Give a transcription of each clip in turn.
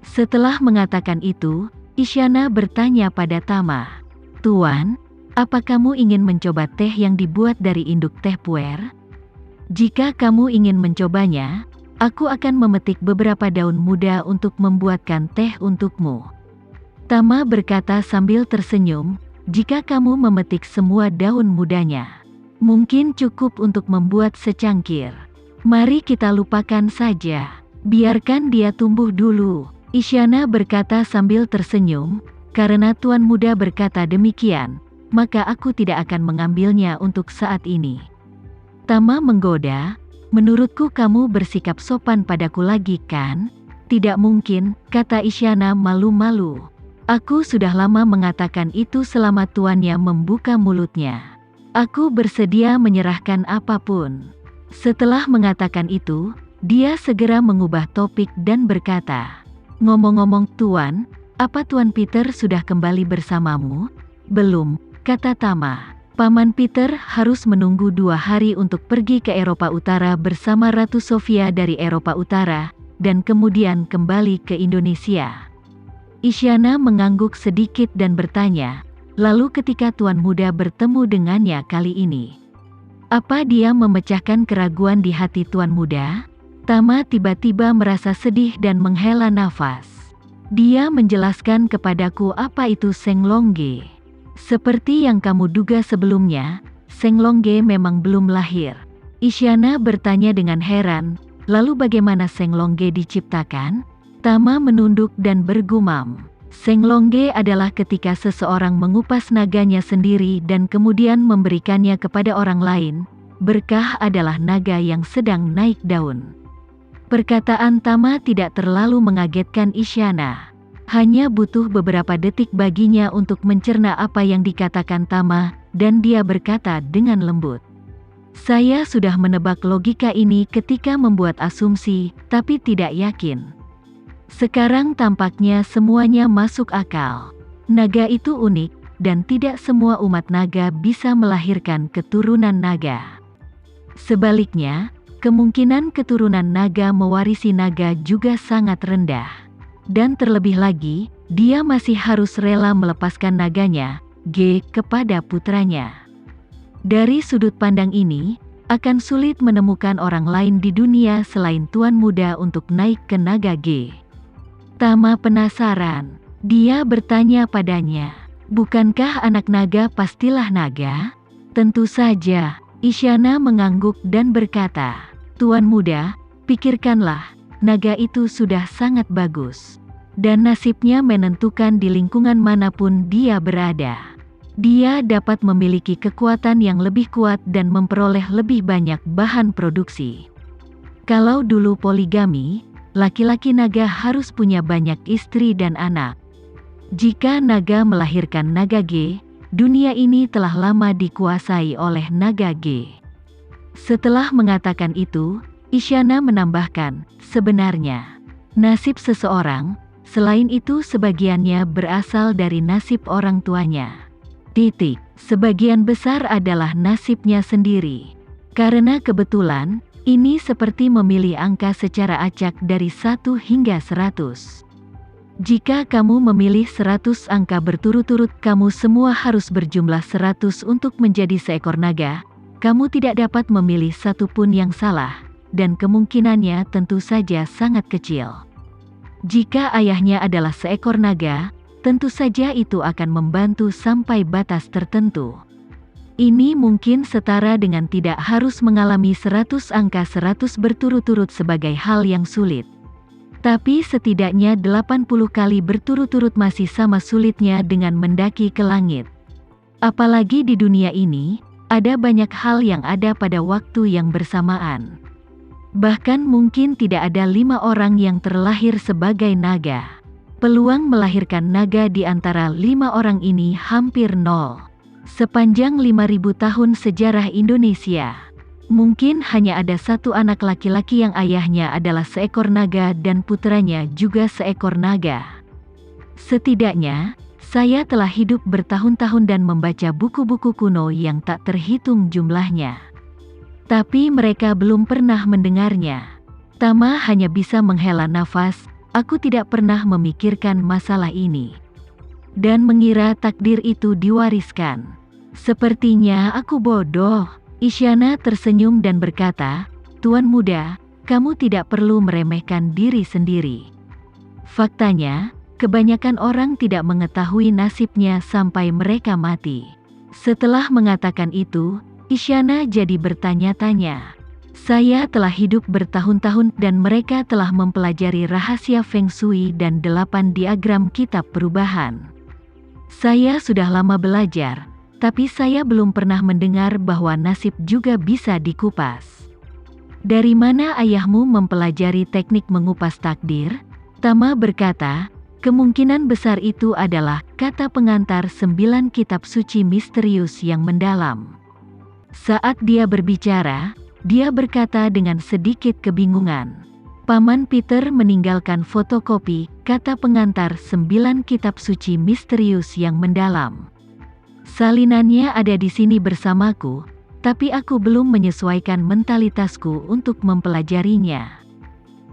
Setelah mengatakan itu, Isyana bertanya pada Tama. "Tuan, apa kamu ingin mencoba teh yang dibuat dari induk teh puer? Jika kamu ingin mencobanya, aku akan memetik beberapa daun muda untuk membuatkan teh untukmu." Tama berkata sambil tersenyum, "Jika kamu memetik semua daun mudanya, mungkin cukup untuk membuat secangkir. Mari kita lupakan saja. Biarkan dia tumbuh dulu." Isyana berkata sambil tersenyum, "Karena Tuan Muda berkata demikian, maka aku tidak akan mengambilnya untuk saat ini." Tama menggoda, "Menurutku kamu bersikap sopan padaku lagi kan?" "Tidak mungkin," kata Isyana malu-malu. "Aku sudah lama mengatakan itu selama tuannya membuka mulutnya. Aku bersedia menyerahkan apapun." Setelah mengatakan itu, dia segera mengubah topik dan berkata, "Ngomong-ngomong Tuan, apa Tuan Peter sudah kembali bersamamu?" "Belum," kata Tama. "Paman Peter harus menunggu 2 hari untuk pergi ke Eropa Utara bersama Ratu Sofia dari Eropa Utara, dan kemudian kembali ke Indonesia." Isyana mengangguk sedikit dan bertanya, "Lalu ketika Tuan Muda bertemu dengannya kali ini, apa dia memecahkan keraguan di hati Tuan Muda?" Tama tiba-tiba merasa sedih dan menghela nafas. "Dia menjelaskan kepadaku apa itu Senglongge. Seperti yang kamu duga sebelumnya, Senglongge memang belum lahir." Isyana bertanya dengan heran, "Lalu bagaimana Senglongge diciptakan?" Tama menunduk dan bergumam, "Senglongge adalah ketika seseorang mengupas naganya sendiri dan kemudian memberikannya kepada orang lain. Berkah adalah naga yang sedang naik daun." Perkataan Tama tidak terlalu mengagetkan Isyana. Hanya butuh beberapa detik baginya untuk mencerna apa yang dikatakan Tama, dan dia berkata dengan lembut, "Saya sudah menebak logika ini ketika membuat asumsi, tapi tidak yakin. Sekarang tampaknya semuanya masuk akal. Naga itu unik, dan tidak semua umat naga bisa melahirkan keturunan naga. Sebaliknya, kemungkinan keturunan naga mewarisi naga juga sangat rendah. Dan terlebih lagi, dia masih harus rela melepaskan naganya, kepada putranya. Dari sudut pandang ini, akan sulit menemukan orang lain di dunia selain Tuan Muda untuk naik ke naga G." Tama penasaran. Dia bertanya padanya, "Bukankah anak naga pastilah naga?" "Tentu saja." Isyana mengangguk dan berkata, "Tuan Muda, pikirkanlah, naga itu sudah sangat bagus. Dan nasibnya menentukan di lingkungan manapun dia berada. Dia dapat memiliki kekuatan yang lebih kuat dan memperoleh lebih banyak bahan produksi. Kalau dulu poligami, laki-laki naga harus punya banyak istri dan anak. Jika naga melahirkan naga G, dunia ini telah lama dikuasai oleh naga G." Setelah mengatakan itu, Isyana menambahkan, "Sebenarnya, nasib seseorang, selain itu sebagiannya berasal dari nasib orang tuanya. Sebagian besar adalah nasibnya sendiri. Karena kebetulan, ini seperti memilih angka secara acak dari 1 hingga 100. Jika kamu memilih 100 angka berturut-turut, kamu semua harus berjumlah 100 untuk menjadi seekor naga. Kamu tidak dapat memilih satu pun yang salah, dan kemungkinannya tentu saja sangat kecil. Jika ayahnya adalah seekor naga, tentu saja itu akan membantu sampai batas tertentu. Ini mungkin setara dengan tidak harus mengalami 100 angka 100 berturut-turut sebagai hal yang sulit. Tapi setidaknya 80 kali berturut-turut masih sama sulitnya dengan mendaki ke langit. Apalagi di dunia ini, ada banyak hal yang ada pada waktu yang bersamaan. Bahkan mungkin tidak ada 5 orang yang terlahir sebagai naga. Peluang melahirkan naga di antara 5 orang ini hampir nol. Sepanjang 5.000 tahun sejarah Indonesia, mungkin hanya ada 1 anak laki-laki yang ayahnya adalah seekor naga dan putranya juga seekor naga. Setidaknya, saya telah hidup bertahun-tahun dan membaca buku-buku kuno yang tak terhitung jumlahnya. Tapi mereka belum pernah mendengarnya." Tama hanya bisa menghela nafas, Aku tidak pernah memikirkan masalah ini. Dan mengira takdir itu diwariskan. Sepertinya aku bodoh. Isyana tersenyum dan berkata, Tuan muda, kamu tidak perlu meremehkan diri sendiri. Faktanya, kebanyakan orang tidak mengetahui nasibnya sampai mereka mati. Setelah mengatakan itu, Isyana jadi bertanya-tanya. Saya telah hidup bertahun-tahun dan mereka telah mempelajari rahasia Feng Shui dan 8 diagram kitab perubahan. Saya sudah lama belajar, tapi saya belum pernah mendengar bahwa nasib juga bisa dikupas. Dari mana ayahmu mempelajari teknik mengupas takdir? Tama berkata, kemungkinan besar itu adalah kata pengantar 9 kitab suci misterius yang mendalam. Saat dia berbicara, dia berkata dengan sedikit kebingungan. Paman Peter meninggalkan fotokopi kata pengantar 9 kitab suci misterius yang mendalam. Salinannya ada di sini bersamaku, tapi aku belum menyesuaikan mentalitasku untuk mempelajarinya.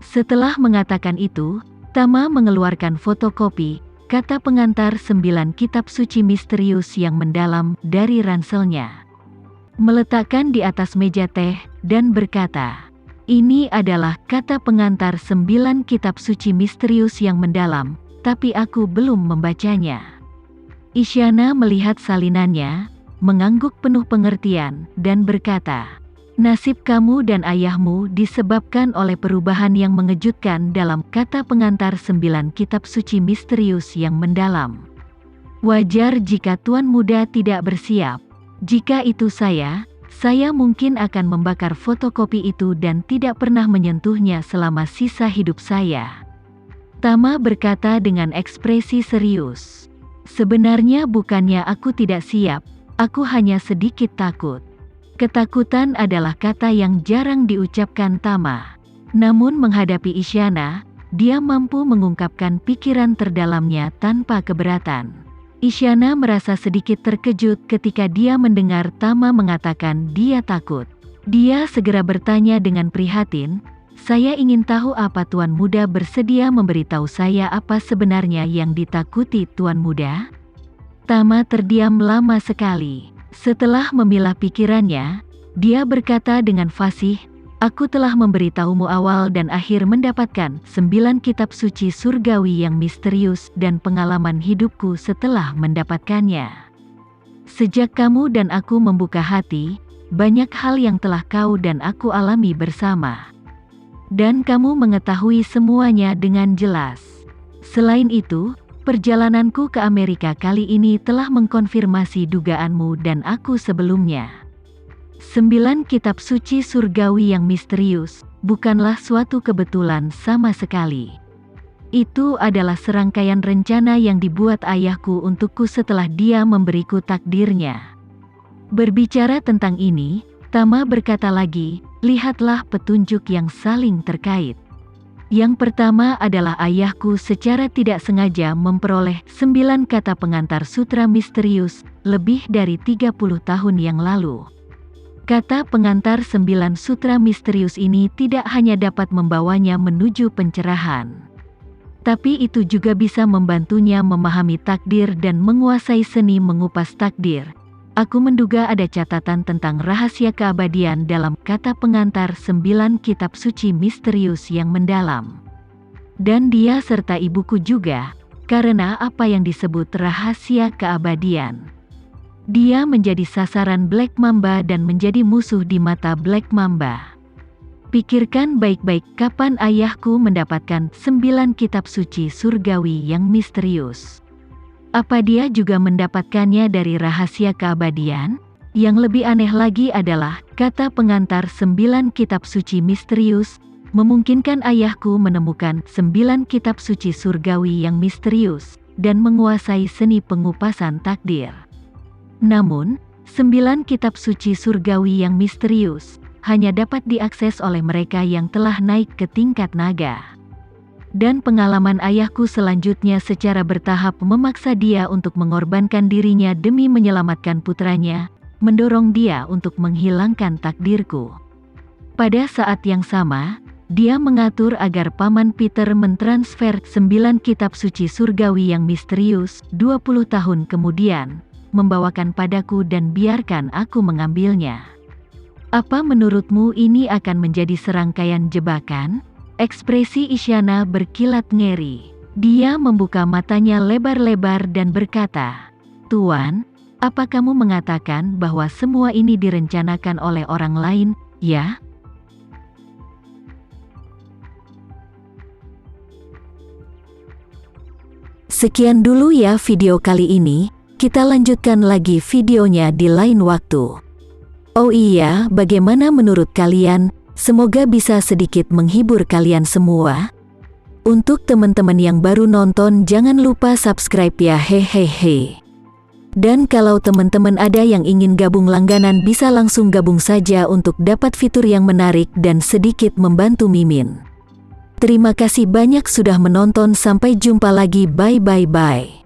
Setelah mengatakan itu, Tama mengeluarkan fotokopi kata pengantar 9 kitab suci misterius yang mendalam dari ranselnya. Meletakkan di atas meja teh, dan berkata, ini adalah kata pengantar 9 kitab suci misterius yang mendalam, tapi aku belum membacanya. Isyana melihat salinannya, mengangguk penuh pengertian, dan berkata, nasib kamu dan ayahmu disebabkan oleh perubahan yang mengejutkan dalam kata pengantar 9 kitab suci misterius yang mendalam. Wajar jika Tuan Muda tidak bersiap. Jika itu saya mungkin akan membakar fotokopi itu dan tidak pernah menyentuhnya selama sisa hidup saya. Tama berkata dengan ekspresi serius. Sebenarnya bukannya aku tidak siap, aku hanya sedikit takut. Ketakutan adalah kata yang jarang diucapkan Tama. Namun menghadapi Isyana, dia mampu mengungkapkan pikiran terdalamnya tanpa keberatan. Isyana merasa sedikit terkejut ketika dia mendengar Tama mengatakan dia takut. Dia segera bertanya dengan prihatin, saya ingin tahu apa Tuan Muda bersedia memberitahu saya apa sebenarnya yang ditakuti Tuan Muda? Tama terdiam lama sekali. Setelah memilah pikirannya, dia berkata dengan fasih, aku telah memberitahumu awal dan akhir mendapatkan 9 kitab suci surgawi yang misterius dan pengalaman hidupku setelah mendapatkannya. Sejak kamu dan aku membuka hati, banyak hal yang telah kau dan aku alami bersama. Dan kamu mengetahui semuanya dengan jelas. Selain itu, perjalananku ke Amerika kali ini telah mengkonfirmasi dugaanmu dan aku sebelumnya. 9 kitab suci surgawi yang misterius, bukanlah suatu kebetulan sama sekali. Itu adalah serangkaian rencana yang dibuat ayahku untukku setelah dia memberiku takdirnya. Berbicara tentang ini, Tama berkata lagi, lihatlah petunjuk yang saling terkait. Yang pertama adalah ayahku secara tidak sengaja memperoleh 9 kata pengantar sutra misterius, lebih dari 30 tahun yang lalu. Kata pengantar 9 sutra misterius ini tidak hanya dapat membawanya menuju pencerahan, tapi itu juga bisa membantunya memahami takdir dan menguasai seni mengupas takdir. Aku menduga ada catatan tentang rahasia keabadian dalam kata pengantar 9 kitab suci misterius yang mendalam. Dan dia serta ibuku juga, karena apa yang disebut rahasia keabadian. Dia menjadi sasaran Black Mamba dan menjadi musuh di mata Black Mamba. Pikirkan baik-baik kapan ayahku mendapatkan 9 kitab suci surgawi yang misterius. Apa dia juga mendapatkannya dari rahasia keabadian? Yang lebih aneh lagi adalah, kata pengantar 9 kitab suci misterius, memungkinkan ayahku menemukan 9 kitab suci surgawi yang misterius, dan menguasai seni pengupasan takdir. Namun, 9 kitab suci surgawi yang misterius, hanya dapat diakses oleh mereka yang telah naik ke tingkat naga. Dan pengalaman ayahku selanjutnya secara bertahap memaksa dia untuk mengorbankan dirinya demi menyelamatkan putranya, mendorong dia untuk menghilangkan takdirku. Pada saat yang sama, Dia mengatur agar Paman Peter mentransfer 9 kitab suci surgawi yang misterius 20 tahun kemudian, membawakan padaku dan biarkan aku mengambilnya. Apa menurutmu ini akan menjadi serangkaian jebakan? Ekspresi Isyana berkilat ngeri. Dia membuka matanya lebar-lebar dan berkata, "Tuan, apa kamu mengatakan bahwa semua ini direncanakan oleh orang lain, ya?" Sekian dulu ya video kali ini, kita lanjutkan lagi videonya di lain waktu. Oh iya, bagaimana menurut kalian? Semoga bisa sedikit menghibur kalian semua. Untuk teman-teman yang baru nonton, jangan lupa subscribe ya, hehehe. Dan kalau teman-teman ada yang ingin gabung langganan, bisa langsung gabung saja untuk dapat fitur yang menarik dan sedikit membantu Mimin. Terima kasih banyak sudah menonton, sampai jumpa lagi, bye.